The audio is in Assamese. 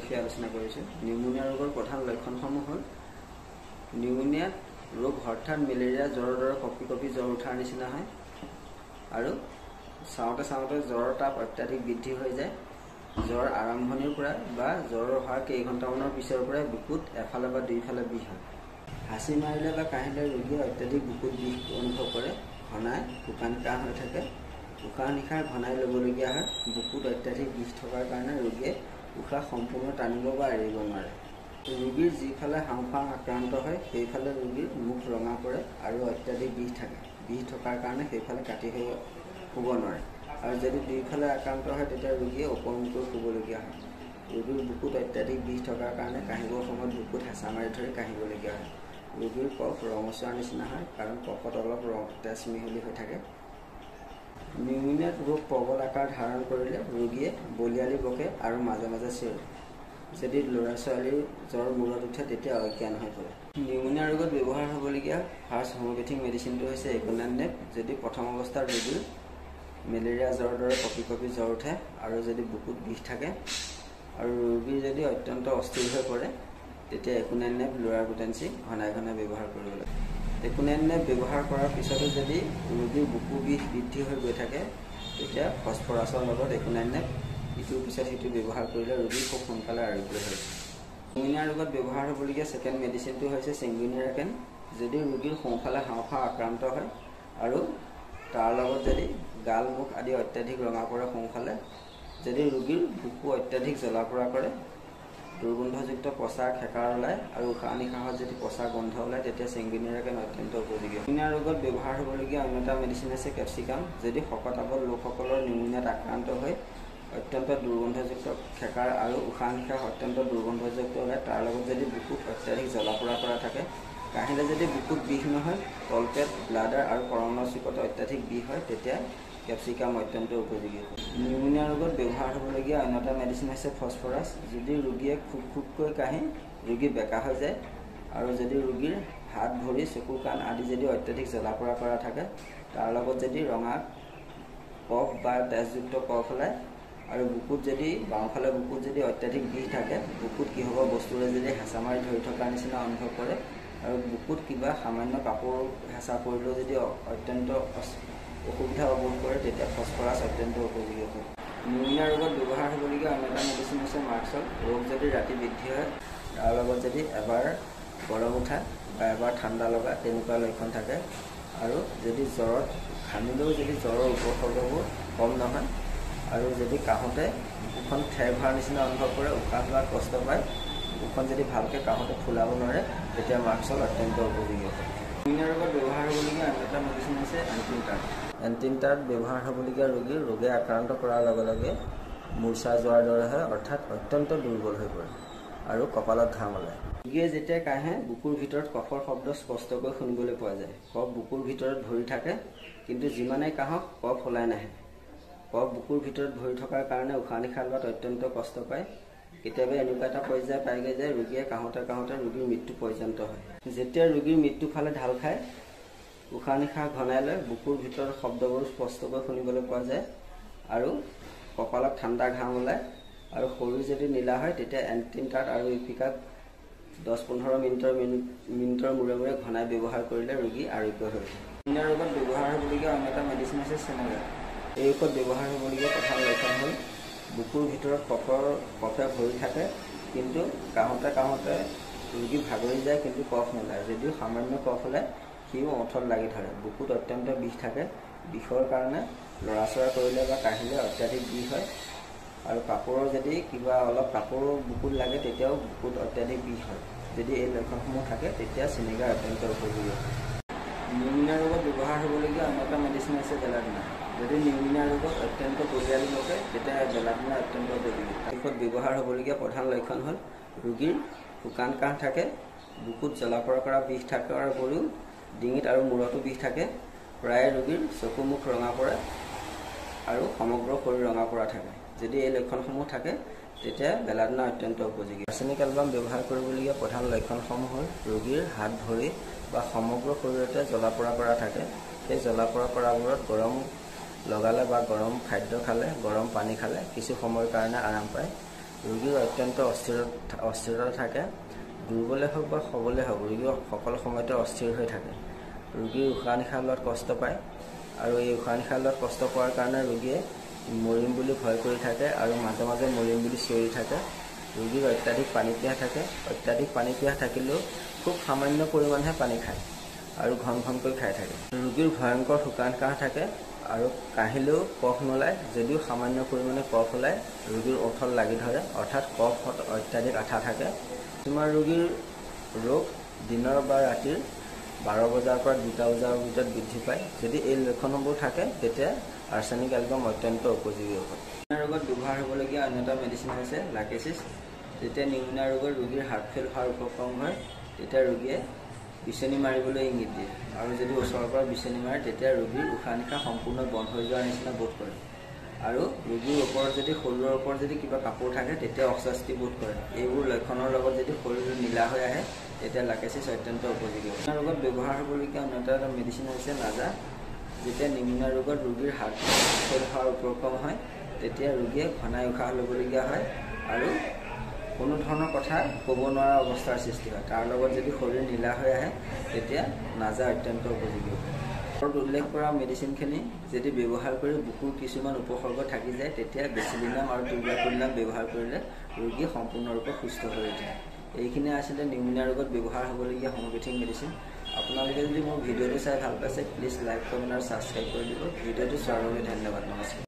বিষয়ে আলোচনা কৰিছোঁ। নিউমোনিয়া ৰোগৰ প্ৰধান লক্ষণসমূহ হ'ল নিউমোনিয়া ৰোগ হঠাৎ মেলেৰিয়া জ্বৰৰ দৰে কঁপি কঁপি জ্বৰ উঠাৰ নিচিনা হয় আৰু চাওঁতে চাওঁতে জ্বৰৰ তাপ অত্যাধিক বৃদ্ধি হৈ যায়। জ্বৰ আৰম্ভণিৰ পৰা বা জ্বৰ হোৱাৰ কেইঘণ্টামানৰ পিছৰ পৰাই বুকুত এফালে বা দুইফালে বিষ হয়। হাঁচি মাৰিলে বা কাহিলে ৰোগীয়ে অত্যাধিক বুকুত বিষ অনুভৱ কৰে। ঘনাই শুকান কাহ হৈ থাকে। উশাহ নিশাহ ঘনাই ল'বলগীয়া হয়। বুকুত অত্যাধিক বিষ থকাৰ কাৰণে ৰোগীয়ে উশাহ সম্পূৰ্ণ টানিব বা এৰিব নোৱাৰে। ৰোগীৰ যিফালে হাওঁফাওঁ আক্ৰান্ত হয় সেইফালে ৰোগীৰ মুখ ৰঙা পৰে আৰু অত্যাধিক বিষ থাকে। বিষ থকাৰ কাৰণে সেইফালে কাটি শুব নোৱাৰে আৰু যদি দুইফালে আক্ৰান্ত হয় তেতিয়া ৰোগীয়ে ওপৰমুখকৈ শুবলগীয়া হয়। ৰোগীৰ বুকুত অত্যাধিক বিষ থকাৰ কাৰণে কাহিবৰ সময়ত বুকুত হেঁচা মাৰি ধৰি কাহিবলগীয়া হয়। ৰোগীৰ কফ ৰঙচুৱাৰ নিচিনা হয় কাৰণ কফত অলপ তেজ মিহলি হৈ থাকে। নিউমোনিয়া ৰোগ প্ৰবল আকাৰ ধাৰণ কৰিলে ৰোগীয়ে বলিয়ালি বকে আৰু মাজে মাজে চিঞৰে। যদি ল'ৰা ছোৱালীৰ জ্বৰ মূৰত উঠে তেতিয়া অজ্ঞান হৈ পৰে। নিউমোনিয়া ৰোগত ব্যৱহাৰ হ'বলগীয়া ফাৰ্ষ্ট হোমিঅ'পেথিক মেডিচিনটো হৈছে একুনানডেপ। যদি প্ৰথম অৱস্থাত ৰোগীৰ মেলেৰিয়া জ্বৰৰ দৰে কঁপি কঁপি জ্বৰ উঠে আৰু যদি বুকুত বিষ থাকে আৰু ৰোগীৰ যদি অত্যন্ত অস্থিৰ হৈ পৰে তেতিয়া একুনানডেপ লোৰাৰ পোটেনচি ঘনাই ঘনাই ব্যৱহাৰ কৰিব লাগে। একুনানডেপ ব্যৱহাৰ কৰাৰ পিছতো যদি ৰোগীৰ বুকু বিষ বৃদ্ধি হৈ গৈ থাকে তেতিয়া ফচফৰাছৰ লগত একুনানডেপ ইটোৰ পিছত সিটো ব্যৱহাৰ কৰিলে ৰোগী খুব সোনকালে আৰোগ্য হয়। নিউমোনিয়া ৰোগত ব্যৱহাৰ হ'বলগীয়া ছেকেণ্ড মেডিচিনটো হৈছে ছিংগুইনেৰাকেন। যদি ৰোগীৰ সোঁফালে হাওঁফাওঁ আক্ৰান্ত হয় আৰু তাৰ লগত যদি গাল মুখ আদি অত্যাধিক ৰঙা পৰে সোঁফালে, যদি ৰোগীৰ বুকু অত্যাধিক জ্বলা পোৰা কৰে, দুৰ্গন্ধযুক্ত পচা খেকাৰ ওলায় আৰু উশাহ নিশাহত যদি পচা গোন্ধ ওলায় তেতিয়া ছিংগুইনেৰাকেন অত্যন্ত উপযোগী। নিউমোনিয়া ৰোগত ব্যৱহাৰ হ'বলগীয়া অন্য এটা মেডিচিন হৈছে কেপচিকাম। যদি শকত আবল লোকসকলৰ নিউমোনিয়াত আক্ৰান্ত হৈ অত্যন্ত দুৰ্গন্ধযুক্ত খেকাৰ আৰু উশাহ নিশাহ অত্যন্ত দুৰ্গন্ধযুক্ত ওলায়, তাৰ লগত যদি বুকুত অত্যাধিক জ্বলা পোৰা কৰা থাকে, কাহিলে যদি বুকুত বিষ নহয়, তলপেট ব্লাডাৰ আৰু কৰণৰ চুকত অত্যাধিক বিষ হয় তেতিয়া কেপচিকাম অত্যন্ত উপযোগী। নিউমোনিয়া ৰোগত ব্যৱহাৰ হ'বলগীয়া অন্য এটা মেডিচিন হৈছে ফচফৰাছ। যদি ৰোগীয়ে খুব খুবকৈ কাহি ৰোগী বেকা হৈ যায় আৰু যদি ৰোগীৰ হাত ভৰি চকু কাণ আদি যদি অত্যাধিক জ্বলা পোৰা কৰা থাকে, তাৰ লগত যদি ৰঙা কফ বা তেজযুক্ত কফ ওলায় আৰু বুকুত যদি বাওঁফালে বুকুত যদি অত্যাধিক বিষ থাকে, বুকুত কি হ'ব বস্তুৰে যদি হেঁচা মাৰি ধৰি থকাৰ নিচিনা অনুভৱ কৰে আৰু বুকুত কিবা সামান্য কাপোৰ হেঁচা পৰিলেও যদি অত্যন্ত অসুবিধা অনুভৱ কৰে তেতিয়া ফচফৰাছ অত্যন্ত উপযোগী হয়। নিউমোনিয়া ৰোগত ব্যৱহাৰ হ'বলগীয়া অন্য এটা মেডিচিন হৈছে মাৰ্কছল। ৰোগ যদি ৰাতি বৃদ্ধি হয় তাৰ লগত যদি এবাৰ গৰম উঠা বা এবাৰ ঠাণ্ডা লগা তেনেকুৱা লক্ষণ থাকে আৰু যদি জ্বৰত ঘামিলেও যদি জ্বৰৰ উপসৰ্গবোৰ কম নহয় আৰু যদি কাহোঁতে বুকুখন ঠেৰ হোৱাৰ নিচিনা অনুভৱ কৰে, উশাহ লোৱাত কষ্ট পায়, বুকুখন যদি ভালকৈ কাহোঁতে ফুলাব নোৱাৰে তেতিয়া মাৰ্কছল অত্যন্ত উপযোগী হয়। নিউমোনিয়া ৰোগত ব্যৱহাৰ হ'বলগীয়া অন্য এটা মেডিচিন হৈছে এণ্টিনটাৰ্ড। এণ্টিনটাৰ্ড ব্যৱহাৰ হ'বলগীয়া ৰোগে আক্ৰান্ত কৰাৰ লগে লগে মূৰ্ছা যোৱাৰ দৰে হয়, অৰ্থাৎ অত্যন্ত দুৰ্বল হৈ পৰে আৰু কপালত ঘাম ওলায়। ৰোগীয়ে যেতিয়া কাহে বুকুৰ ভিতৰত কফৰ শব্দ স্পষ্টকৈ শুনিবলৈ পোৱা যায়। কফ বুকুৰ ভিতৰত ভৰি থাকে কিন্তু যিমানেই কাহক কফ ওলাই নাহে। কফ বুকুৰ ভিতৰত ভৰি থকাৰ কাৰণে উশাহ নিশাহ লোৱাত অত্যন্ত কষ্ট পায়। কেতিয়াবা এনেকুৱা এটা পৰ্যায় পায়গৈ যে ৰোগীয়ে কাহোঁতে কাহোঁতে ৰোগীৰ মৃত্যু পৰ্যন্ত হয়। যেতিয়া ৰোগীৰ মৃত্যু ফালে ঢাল খায়, উশাহ নিশাহ ঘনাই লৈ বুকুৰ ভিতৰত শব্দবোৰ স্পষ্টকৈ শুনিবলৈ পোৱা যায় আৰু কপালত ঠাণ্ডা ঘাম ওলায় আৰু শৰীৰ যদি নীলা হয় তেতিয়া এণ্টিনটাৰ্ড আৰু ইপিকাক 10-15 মিনিটৰ মূৰে মূৰে ঘনাই ব্যৱহাৰ কৰিলে ৰোগী আৰোগ্য হৈ উঠে। নিউমোনিয়া ৰোগত ব্যৱহাৰ হ'বলগীয়া অন্য এটা মেডিচিন হৈছে চেনেগা। এই ঔষধ ব্যৱহাৰ হ'বলগীয়া প্ৰধান লক্ষণ হ'ল বুকুৰ ভিতৰত কফে ভৰি থাকে কিন্তু কাহোঁতে কাহোঁতে ৰোগী ভাগৰি যায় কিন্তু কফ নোলায়। যদিও সামান্য কফ ওলায় সিও ওঠত লাগি ধৰে। বুকুত অত্যন্ত বিষ থাকে। বিষৰ কাৰণে লৰা চৰা কৰিলে বা কাহিলে অত্যাধিক বিষ হয় আৰু কাপোৰৰ যদি কিবা অলপ কাপোৰ বুকুত লাগে তেতিয়াও বুকুত অত্যাধিক বিষ হয়। যদি এই লক্ষণসমূহ থাকে তেতিয়া চিনেগাৰ অত্যন্ত উপযোগী হয়। নিউমোনিয়া ৰোগত ব্যৱহাৰ হ'বলগীয়া অন্য এটা মেডিচিন হৈছে বেলাডিনা। যদি নিউমোনিয়া ৰোগত অত্যন্ত বলিয়ালি বকে তেতিয়া বেলাডিনা অত্যন্ত উপযোগী। ঔষধ ব্যৱহাৰ হ'বলগীয়া প্ৰধান লক্ষণ হ'ল ৰোগীৰ শুকান কাহ থাকে, বুকুত জ্বলা পোৰা কৰা বিষ থকাৰ উপৰিও ডিঙিত আৰু মূৰতো বিষ থাকে। প্ৰায় ৰোগীৰ চকু মুখ ৰঙা পৰে আৰু সমগ্ৰ শৰীৰ ৰঙা পৰা থাকে। যদি এই লক্ষণসমূহ থাকে তেতিয়া বেলাডিনা অত্যন্ত উপযোগী। আৰ্ছেনিক এলবাম ব্যৱহাৰ কৰিবলগীয়া প্ৰধান লক্ষণসমূহ হ'ল ৰোগীৰ হাত ভৰি বা সমগ্ৰ শৰীৰতে জ্বলা পোৰা কৰা থাকে। সেই জ্বলা পোৰা কৰাবোৰত গৰম লগালে বা গৰম খাদ্য খালে, গৰম পানী খালে কিছু সময়ৰ কাৰণে আৰাম পায় ৰোগীৰ অত্যন্ত অস্থিৰতা থাকে। দুৰ্বলে হওক বা সবলে হওক ৰোগী সকলো সময়তে অস্থিৰ হৈ থাকে। ৰোগীৰ উশাহ নিশাহ লোৱাত কষ্ট পায় আৰু এই উশাহ নিশাহ লোৱাত কষ্ট পোৱাৰ কাৰণে ৰোগীয়ে মৰিম বুলি ভয় কৰি থাকে আৰু মাজে মাজে মৰিম বুলি চিঞৰি থাকে। ৰোগীৰ অত্যাধিক পানী পিয়াহ থাকে। অত্যাধিক পানী পিয়াহ থাকিলেও খুব সামান্য পৰিমাণেহে পানী খায় আৰু ঘন ঘনকৈ খাই থাকে। ৰোগীৰ ভয়ংকৰ শুকান কাহ থাকে আৰু কাহিলেও কফ নোলায়। যদিও সামান্য পৰিমাণে কফ ওলায় ৰোগীৰ ওঠত লাগি ধৰে, অৰ্থাৎ কফ অত্যাধিক আঠা থাকে। কিছুমান ৰোগীৰ ৰোগ দিনৰ বা ৰাতিৰ 12 বজাৰ পৰা 2টা বজাৰ ভিতৰত বৃদ্ধি পায়। যদি এই লক্ষণসমূহ থাকে তেতিয়া আৰ্ছেনিক এলবাম অত্যন্ত উপযোগী ঔষধ। নিউমোনিয়া ৰোগত ব্যৱহাৰ হ'বলগীয়া অন্য এটা মেডিচিন হৈছে লাকেচিছ। যেতিয়া নিউমোনিয়া ৰোগৰ ৰোগীৰ হাৰ্ট ফেইল হোৱাৰ উপক্ৰম হয় তেতিয়া ৰোগীয়ে বিচনী মাৰিবলৈ ইংগিত দিয়ে আৰু যদি ওচৰৰ পৰা বিচনী মাৰে তেতিয়া ৰোগীৰ উশাহ নিশাহ সম্পূৰ্ণ বন্ধ হৈ যোৱাৰ নিচিনা বোধ কৰে আৰু ৰোগীৰ ওপৰত যদি শৰীৰৰ ওপৰত যদি কিবা কাপোৰ থাকে তেতিয়া অস্বস্তি বোধ কৰে। এইবোৰ লক্ষণৰ লগত যদি শৰীৰ নীলা হৈ আহে তেতিয়া লাকেচিছ অত্যন্ত উপযোগী। নিউমোনিয়া ৰোগত ব্যৱহাৰ হ'বলগীয়া অন্য এটা মেডিচিন হৈছে নাজা। যেতিয়া নিউমোনিয়া ৰোগত ৰোগীৰ হাৰ্ট ফেইল হোৱাৰ উপক্ৰম হয় তেতিয়া ৰোগীয়ে ঘনাই উশাহ ল'বলগীয়া হয় আৰু কোনো ধৰণৰ কথা ক'ব নোৱাৰা অৱস্থাৰ সৃষ্টি হয়। তাৰ লগত যদি শৰীৰ নীলা হৈ আহে তেতিয়া নাজা অত্যন্ত উপযোগী। ওপৰত উল্লেখ কৰা মেডিচিনখিনি যদি ব্যৱহাৰ কৰি বুকুৰ কিছুমান উপসৰ্গ থাকি যায় তেতিয়া বেচিলিনাম আৰু টিউবাকুলিনাম ব্যৱহাৰ কৰিলে ৰোগী সম্পূৰ্ণৰূপে সুস্থ হৈ উঠে। এইখিনি আছিলে নিউমোনিয়া ৰোগত ব্যৱহাৰ হ'বলগীয়া হোমিওপেথিক মেডিচিন। আপোনালোকে যদি মোৰ ভিডিঅ'টো চাই ভাল পাইছে প্লিজ লাইক, কমেণ্ট আৰু ছাবস্ক্ৰাইব কৰি দিব। ভিডিঅ'টো চোৱাৰ বাবে ধন্যবাদ। নমস্কাৰ।